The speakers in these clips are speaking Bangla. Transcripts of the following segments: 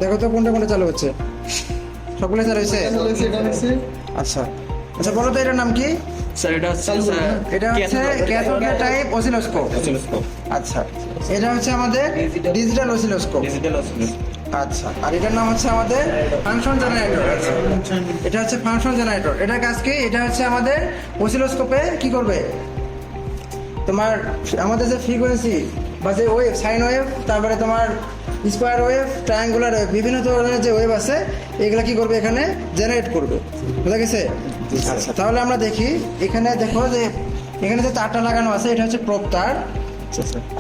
দেখো তো কোনটা কোনটা চালু হচ্ছে। সবগুলো চালু হয়েছে। এটা হচ্ছে আচ্ছা আচ্ছা, বলো তো এটার নাম কি? স্যার এটা হচ্ছে এটা হচ্ছে ক্যাথোডিয়া টাইপ অসিলোস্কোপ। আচ্ছা, এটা হচ্ছে আমাদের ডিজিটাল অসিলোস্কোপ। Digital oscilloscope. আচ্ছা, আর এটার নাম হচ্ছে আমাদের ফাংশন জেনারেটর। এটা হচ্ছে ফাংশন জেনারেটর। এটার কাজ কি? এটা হচ্ছে আমাদের অসিলোস্কোপে কি করবে, তোমার আমাদের যে ফ্রিকোয়েন্সি বা যে ওয়েভ, সাইন ওয়েভ, তারপরে তোমার স্কোয়ার ওয়েভ, ট্রায়াঙ্গুলার ওয়েভ, বিভিন্ন ধরনের যে ওয়েভ আছে এগুলা কি করবে, এখানে জেনারেট করবে। বুঝা গেছে? আচ্ছা, তাহলে আমরা দেখি এখানে। দেখো যে এখানে যে তারটা লাগানো আছে এটা হচ্ছে প্রোব তার।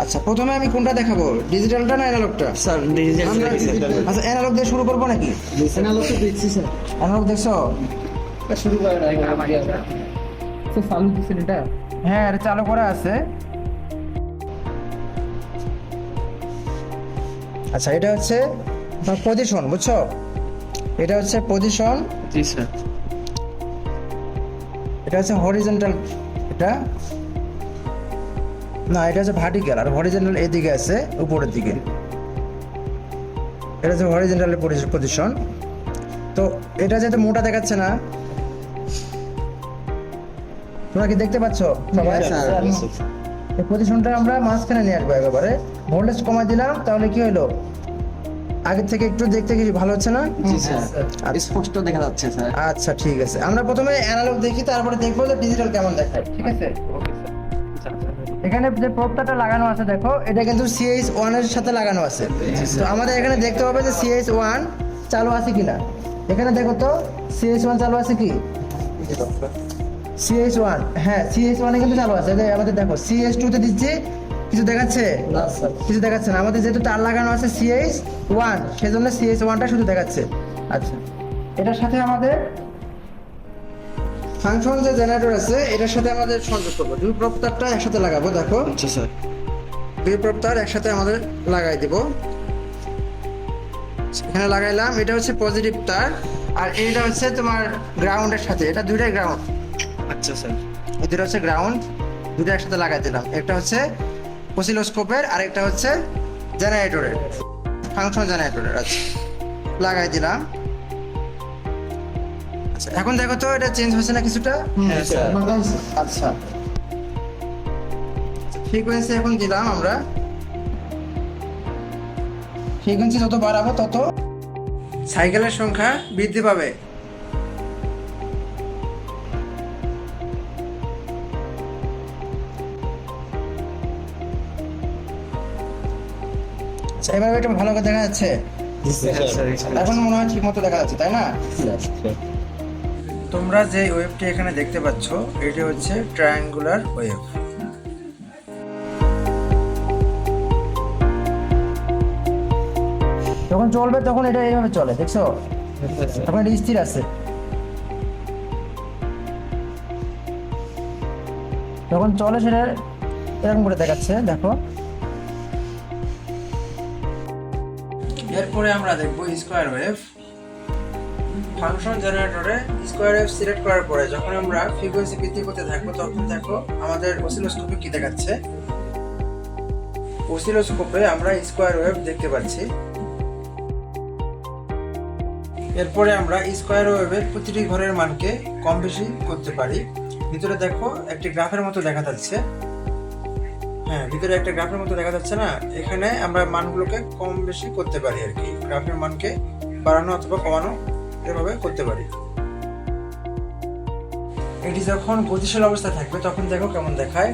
আচ্ছা, প্রথমে আমি কোনটা দেখাবো, ডিজিটালটা না অ্যানালগটা? Sir digital. আচ্ছা, অ্যানালগ দিয়ে শুরু করবো নাকি? অ্যানালগ তো দেখছি স্যার। অ্যানালগ দেখছো? এটা শুরু করার আগে স্যার চালু দিচ্ছেন এটা? হ্যাঁ, এটা চালু করা আছে। আচ্ছা, এটা হচ্ছে পজিশন, বুঝছো? এটা হচ্ছে পজিশন। জি স্যার। এটা হচ্ছে হরিজন্টাল। এটা না, এটা হচ্ছে ভার্টিক্যাল, আর হরিজন্টাল এদিকে আছে উপরের দিকে। এটা হচ্ছে হরিজন্টালের পজিশন। তো এটা যেহেতু মোটা দেখাচ্ছে না, তোমরা কি দেখতে পাচ্ছ সবাই? এই পজিশনটা আমরা মাঝখানে নিয়ে আসবো একেবারে। ভোল্টেজ কমাই দিলাম, তাহলে কি হলো, আগের থেকে একটু দেখতে কিছু ভালো হচ্ছে না? জি স্যার, স্পষ্ট দেখা যাচ্ছে স্যার। আচ্ছা, ঠিক আছে। আমরা প্রথমে অ্যানালগ দেখি, তারপরে দেখবো যে ডিজিটাল কেমন দেখায়। ঠিক আছে? এখানে যে প্রোবটা লাগানো আছে দেখো, এটা কিন্তু CH1 এর সাথে লাগানো আছে। তো আমাদের এখানে দেখতে হবে যে CH1 চালু আছে কিনা। এখানে দেখো তো CH1 চালু আছে কি? CH1, হ্যাঁ CH1 এ কিন্তু চালু আছে। এই যে আমাদের দেখো CH2 তে দিচ্ছি, কিছু দেখাচ্ছে? কিছু দেখাচ্ছে না। আমাদের যেহেতু তার লাগানো আছে CH1, সেজন্য CH1টা শুধু দেখাচ্ছে। আচ্ছা, এটার সাথে আমাদের ফাংশন যে জেনারেটর আছে এটার সাথে আমাদের সংযোগ করবো। দুই প্রোব তারটা একসাথে লাগাবো। দেখো, আচ্ছা স্যার। দুই প্রোব তার একসাথে আমাদের লাগাই দিব। এখানে লাগাইলাম। এটা হচ্ছে পজিটিভ তার, আর এটা হচ্ছে তোমার গ্রাউন্ডের সাথে। এটা দুইটাই গ্রাউন্ড। আচ্ছা স্যার। এই দুটো হচ্ছে গ্রাউন্ড, দুটো একসাথে লাগাই দিলাম। একটা হচ্ছে অসিলোস্কোপের, আর একটা হচ্ছে জেনারেটরের, ফাংশন জেনারেটরের। আচ্ছা, লাগাই দিলাম। আচ্ছা, এখন দেখো তো এটা চেঞ্জ হচ্ছে না কিছুটা? হ্যাঁ স্যার। আচ্ছা, ফ্রিকোয়েন্সি এখন দিলাম আমরা। ফ্রিকোয়েন্সি যত বাড়াবো তত সাইকেলের সংখ্যা বৃদ্ধি পাবে। আচ্ছা, এবার এটা ভালো করে দেখা যাচ্ছে। এখন মনে হয় ঠিক মতো দেখা যাচ্ছে, তাই না? তোমরা যে ওয়েভটি এখানে দেখতে পাচ্ছ এটি হচ্ছে ট্রায়াঙ্গুলার ওয়েভ। যখন চলবে তখন এটা এইভাবে চলে, দেখছো? তখন এটা স্থির আছে। যখন চলে সেটা এরকম করে দেখাচ্ছে, দেখো। এরপরে আমরা দেখবো স্কোয়ার ওয়েভ। ফাংশন জেনারেটরে স্কোয়ার ওয়েভ সিলেক্ট করার পরে যখন আমরা ফ্রিকোয়েন্সি বৃদ্ধি করতে থাকবো, তখন দেখো আমাদের অসিলোস্কোপে কি দেখাচ্ছে। অসিলোস্কোপে আমরা স্কোয়ার ওয়েভ দেখতে পাচ্ছি। এরপরে আমরা স্কোয়ার ওয়েভের প্রতিটি ঘরের মানকে কম বেশি করতে পারি। ভিতরে দেখো একটি গ্রাফের মতো দেখা যাচ্ছে। হ্যাঁ, ভিতরে একটা গ্রাফের মতো দেখা যাচ্ছে না? এখানে আমরা মানগুলোকে কম বেশি করতে পারি আর কি। গ্রাফের মানকে বাড়ানো অথবা কমানো এভাবে করতে পারি। এটি যখন গতিশীল অবস্থায় থাকবে তখন দেখো কেমন দেখায়।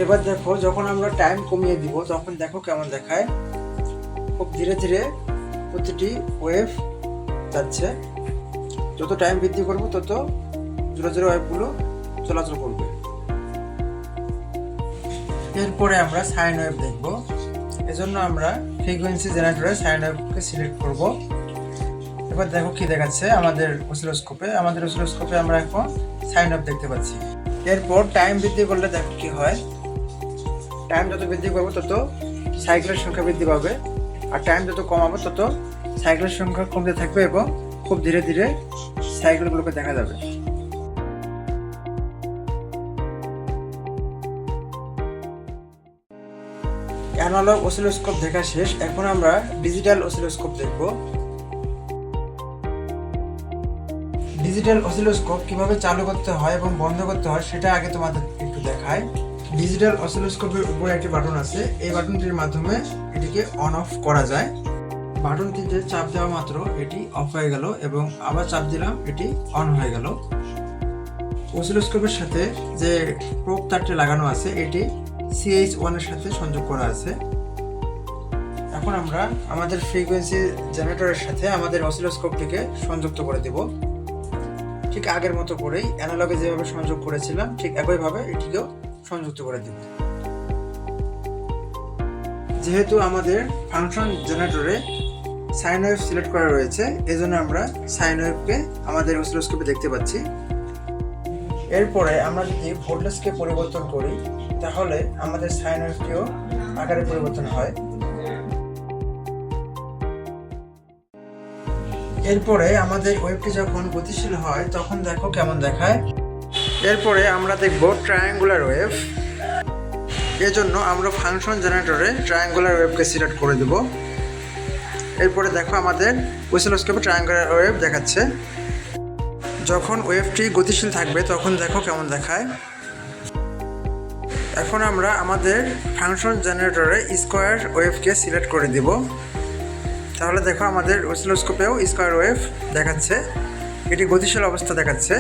এবার দেখো যখন আমরা টাইম কমিয়ে দিব তখন দেখো কেমন দেখায়। খুব ধীরে ধীরে প্রতিটি ওয়েভ যাচ্ছে। যত টাইম বৃদ্ধি করবো তত জোরে জোরে ওয়েভগুলো চলাচল করবে। এরপরে আমরা সাইন ওয়েভ দেখব। এজন্য আমরা ফ্রিকোয়েন্সি জেনারেটরে সাইন ওয়েভকে সিলেক্ট করব। এবার দেখো কি দেখাচ্ছে আমাদের অসিলোস্কোপে। আমাদের অসিলোস্কোপে আমরা এখন সাইন ওয়েভ দেখতে পাচ্ছি। এরপর টাইম বৃদ্ধি করলে দেখো কি হয়। টাইম যত বৃদ্ধি করবো তত সাইকেলের সংখ্যা বৃদ্ধি পাবে, আর টাইম যত কমাবো তত সাইকেলের সংখ্যা কমতে থাকবে এবং খুব ধীরে ধীরে সাইকেলগুলোকে দেখা যাবে। অ্যানালগ অসিলোস্কোপ দেখা শেষ, এখন আমরা ডিজিটাল অসিলোস্কোপ দেখব। ডিজিটাল অসিলোস্কোপ কিভাবে চালু করতে হয় এবং বন্ধ করতে হয় সেটা আগে তোমাদের একটু দেখাই। ডিজিটাল অসিলোস্কোপের উপরে একটি বাটন আছে, এই বাটনটির মাধ্যমে এটিকে অন অফ করা যায়। বাটনটিতে চাপ দেওয়া মাত্র এটি অফ হয়ে গেল এবং আবার চাপ দিলাম এটি অন হয়ে গেল। অসিলোস্কোপের সাথে যে প্রোব তারটি লাগানো আছে এটি CH1 এর সাথে সংযোগ করা আছে। এখন আমরা আমাদের ফ্রিকোয়েন্সি জেনারেটরের সাথে আমাদের অসিলোস্কোপটিকে সংযুক্ত করে দেব। ঠিক আগের মতো করেই অ্যানালগে যেভাবে সংযোগ করেছিলাম ঠিক একইভাবে এটিকেও সংযুক্ত করে দেব। যেহেতু আমাদের ফাংশন জেনারেটরে সাইন ওয়েভ সিলেক্ট করা রয়েছে, এজন্য আমরা সাইন ওয়েভকে আমাদের অসিলোস্কোপে দেখতে পাচ্ছি। এরপরে আমরা যদি ভোল্টেজকে পরিবর্তন করি তাহলে আমাদের সাইন ওয়েভটিও আকারে পরিবর্তন হয়। এরপরে আমাদের ওয়েভটি যখন গতিশীল হয় তখন দেখো কেমন দেখায়। এরপরে আমরা দেখব ট্রায়াঙ্গুলার ওয়েভ। এজন্য আমরা ফাংশন জেনারেটরে ট্রায়াঙ্গুলার ওয়েভকে সিলেক্ট করে দেব। এরপরে দেখো আমাদের অসিলোস্কোপে ট্রায়াঙ্গুলার ওয়েভ দেখাচ্ছে। যখন ওয়েভটি গতিশীল থাকবে তখন দেখো কেমন দেখায়। এখন আমরা আমাদের ফাংশন জেনারেটরে স্কোয়ার ওয়েভকে সিলেক্ট করে দিব। তাহলে দেখো আমাদের অসিলোস্কোপেও স্কোয়ার ওয়েভ দেখাচ্ছে, এটি গতিশীল অবস্থা দেখাচ্ছে।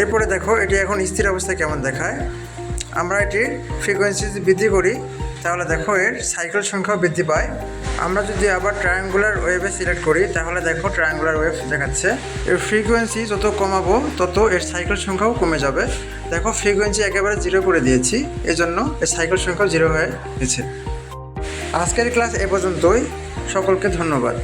এরপরে দেখো এটি এখন স্থির অবস্থায় কেমন দেখায়। আমরা এটির ফ্রিকোয়েন্সি বৃদ্ধি করি তাহলে দেখো এর সাইকেল সংখ্যাও বৃদ্ধি পায়। আমরা যদি আবার ট্রায়াঙ্গুলার ওয়েভে সিলেক্ট করি তাহলে দেখো ট্রায়াঙ্গুলার ওয়েভ দেখাচ্ছে। এর ফ্রিকোয়েন্সি যত কমাবো তত এর সাইকেল সংখ্যাও কমে যাবে। দেখো ফ্রিকোয়েন্সি একেবারে 0 করে দিয়েছি, এজন্য এর সাইকেল সংখ্যাও 0 হয়ে গেছে। আজকের ক্লাস এ পর্যন্তই, সকলকে ধন্যবাদ।